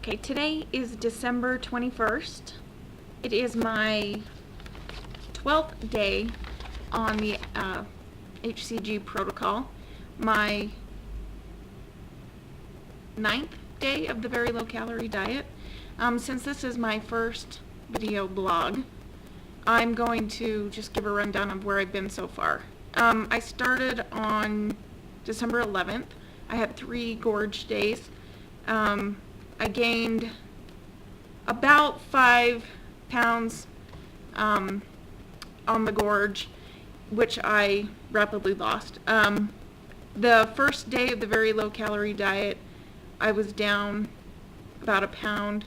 Okay, today is December 21st. It is my 12th day on the HCG Protocol, my 9th day of the very low calorie diet. Since this is my first video blog, I'm going to just give a rundown of where I've been so far. I started on December 11th. I had 3 gorge days. I gained about 5 pounds on the gorge, which I rapidly lost. The first day of the very low calorie diet, I was down about a pound.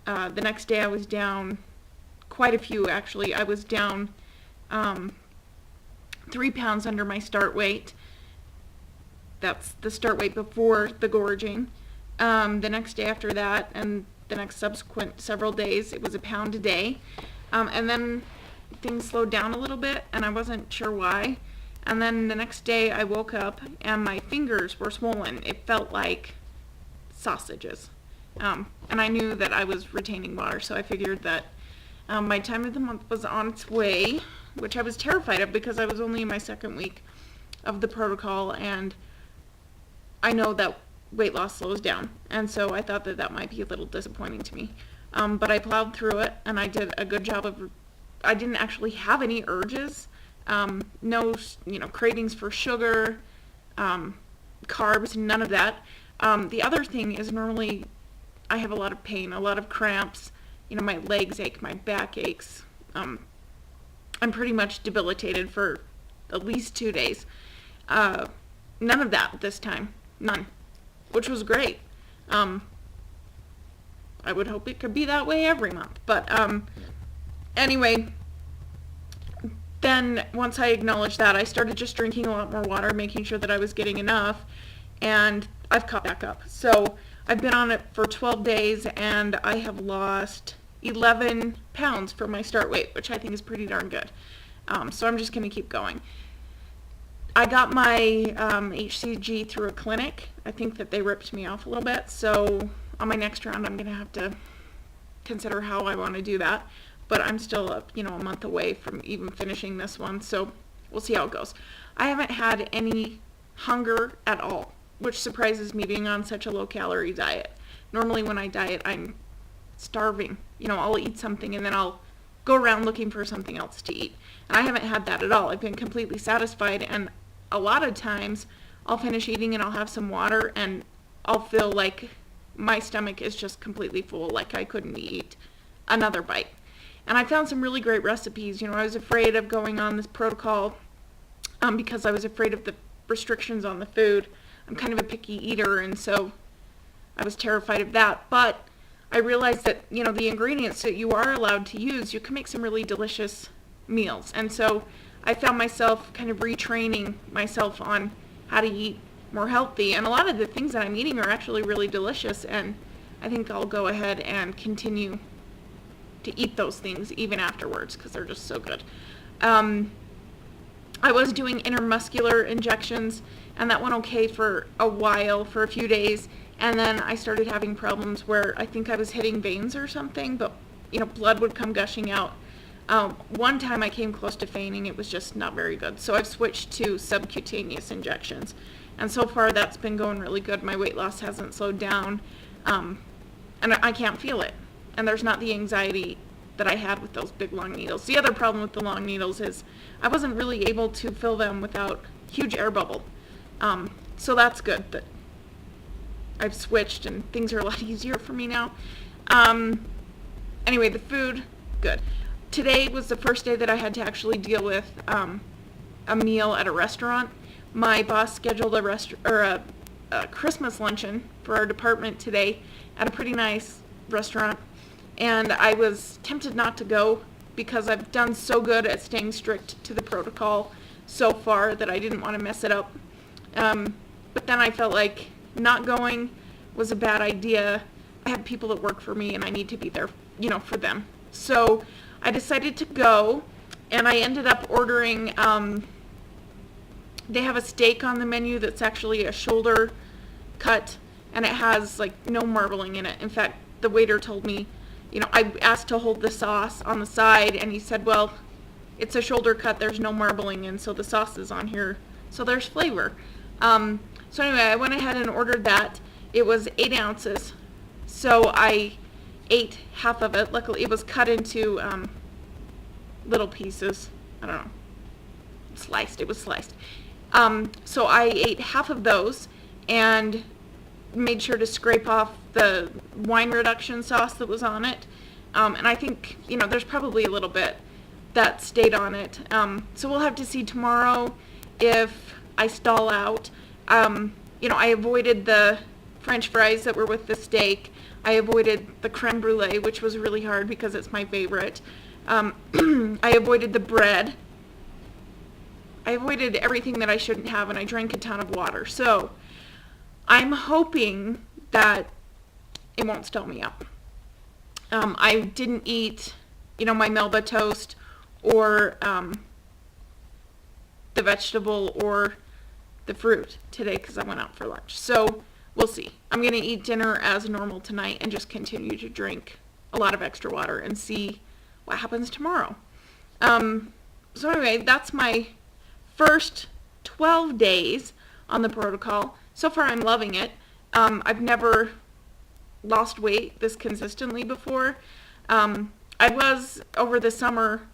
The next day I was down quite a few, actually. I was down 3 pounds under my start weight. That's the start weight before the gorging. The next day after that, and the next subsequent several days, it was a pound a day. And then things slowed down a little bit, and I wasn't sure why. And then the next day I woke up and my fingers were swollen. It felt like sausages. And I knew that I was retaining water, so I figured that my time of the month was on its way, which I was terrified of because I was only in my 2nd week of the protocol, and I know that weight loss slows down, and so I thought that that might be a little disappointing to me. But I plowed through it, and I did a good job of, I didn't actually have any urges, no, cravings for sugar, carbs, none of that. The other thing is normally I have a lot of pain, a lot of cramps, my legs ache, my back aches. I'm pretty much debilitated for at least 2 days. None of that this time, none. Which was great. I would hope it could be that way every month. But anyway, then once I acknowledged that, I started just drinking a lot more water, making sure that I was getting enough, and I've caught back up. So I've been on it for 12 days, and I have lost 11 pounds from my start weight, which I think is pretty darn good. So I'm just going to keep going. I got my HCG through a clinic. I think that they ripped me off a little bit, so on my next round I'm going to have to consider how I want to do that. But I'm still a month away from even finishing this one, so we'll see how it goes. I haven't had any hunger at all, which surprises me being on such a low-calorie diet. Normally when I diet, I'm starving. I'll eat something and then I'll go around looking for something else to eat. And I haven't had that at all. I've been completely satisfied, and a lot of times I'll finish eating and I'll have some water and I'll feel like my stomach is just completely full, like I couldn't eat another bite. And I found some really great recipes. I was afraid of going on this protocol because I was afraid of the restrictions on the food. I'm kind of a picky eater, and so I was terrified of that. But I realized that, the ingredients that you are allowed to use, you can make some really delicious meals. And so I found myself kind of retraining myself on how to eat more healthy. And a lot of the things that I'm eating are actually really delicious, and I think I'll go ahead and continue to eat those things even afterwards because they're just so good. I was doing intermuscular injections, and that went okay for a while, for a few days. And then I started having problems where I think I was hitting veins or something, but blood would come gushing out. One time I came close to fainting. It was just not very good. So I've switched to subcutaneous injections. And so far that's been going really good. My weight loss hasn't slowed down. And I can't feel it. And there's not the anxiety that I had with those big long needles. The other problem with the long needles is I wasn't really able to fill them without huge air bubble. So that's good that I've switched and things are a lot easier for me now. Anyway, the food, good. Today was the first day that I had to actually deal with a meal at a restaurant. My boss scheduled a Christmas luncheon for our department today at a pretty nice restaurant, and I was tempted not to go because I've done so good at staying strict to the protocol so far that I didn't want to mess it up. But then I felt like not going was a bad idea. I have people that work for me and I need to be there, for them. So I decided to go, and I ended up ordering, they have a steak on the menu that's actually a shoulder cut and it has like no marbling in it. In fact, the waiter told me, I asked to hold the sauce on the side, and he said, well, it's a shoulder cut, there's no marbling, and so the sauce is on here, so there's flavor. So anyway, I went ahead and ordered that. It was 8 ounces, so I ate half of it. Luckily, it was cut into little pieces. I don't know. It was sliced. So I ate half of those and made sure to scrape off the wine reduction sauce that was on it. And I think, there's probably a little bit that stayed on it. So we'll have to see tomorrow if I stall out. I avoided the French fries that were with the steak. I avoided the creme brulee, which was really hard because it's my favorite. I avoided the bread. I avoided everything that I shouldn't have, and I drank a ton of water. So I'm hoping that it won't stall me up. I didn't eat, my Melba toast or the vegetable or the fruit today because I went out for lunch. So we'll see. I'm going to eat dinner as normal tonight and just continue to drink a lot of extra water and see what happens tomorrow. So anyway, that's my first 12 days on the protocol. So far I'm loving it. I've never lost weight this consistently before. I was over the summer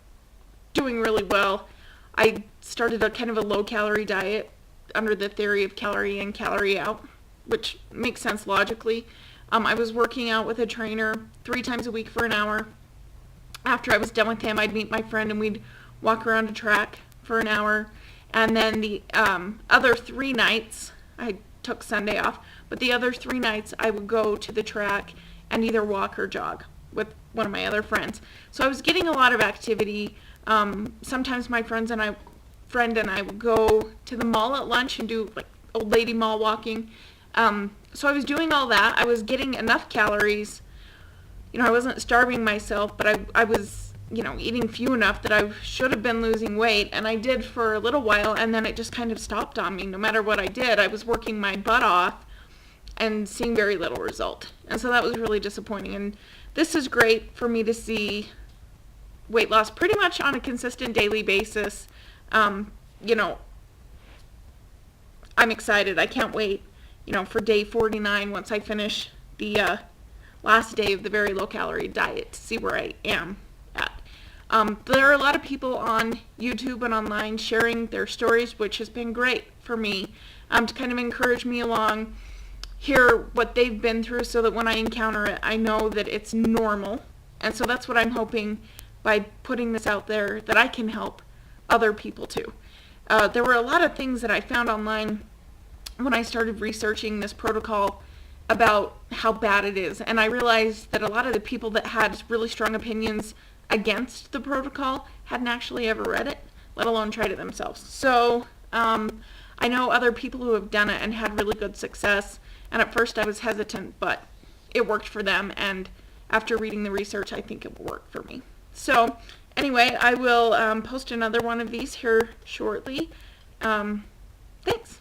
doing really well. I started a kind of a low calorie diet under the theory of calorie in, calorie out, which makes sense logically. I was working out with a trainer 3 times a week for an hour. After I was done with him, I'd meet my friend and we'd walk around a track for an hour. And then the other 3 nights, I took Sunday off, but the other 3 nights I would go to the track and either walk or jog with one of my other friends. So I was getting a lot of activity. Sometimes my friend and I would go to the mall at lunch and do like old lady mall walking. So I was doing all that. I was getting enough calories. I wasn't starving myself, but I was, eating few enough that I should have been losing weight. And I did for a little while, and then it just kind of stopped on me. No matter what I did, I was working my butt off and seeing very little result. And so that was really disappointing. And this is great for me to see weight loss pretty much on a consistent daily basis. I'm excited. I can't wait, for day 49 once I finish the last day of the very low calorie diet to see where I am at. There are a lot of people on YouTube and online sharing their stories, which has been great for me to kind of encourage me along, hear what they've been through so that when I encounter it, I know that it's normal. And so that's what I'm hoping by putting this out there, that I can help other people too. There were a lot of things that I found online when I started researching this protocol about how bad it is. And I realized that a lot of the people that had really strong opinions against the protocol hadn't actually ever read it, let alone tried it themselves. So I know other people who have done it and had really good success. And at first I was hesitant, but it worked for them. And after reading the research, I think it will work for me. So anyway, I will post another one of these here shortly. Thanks.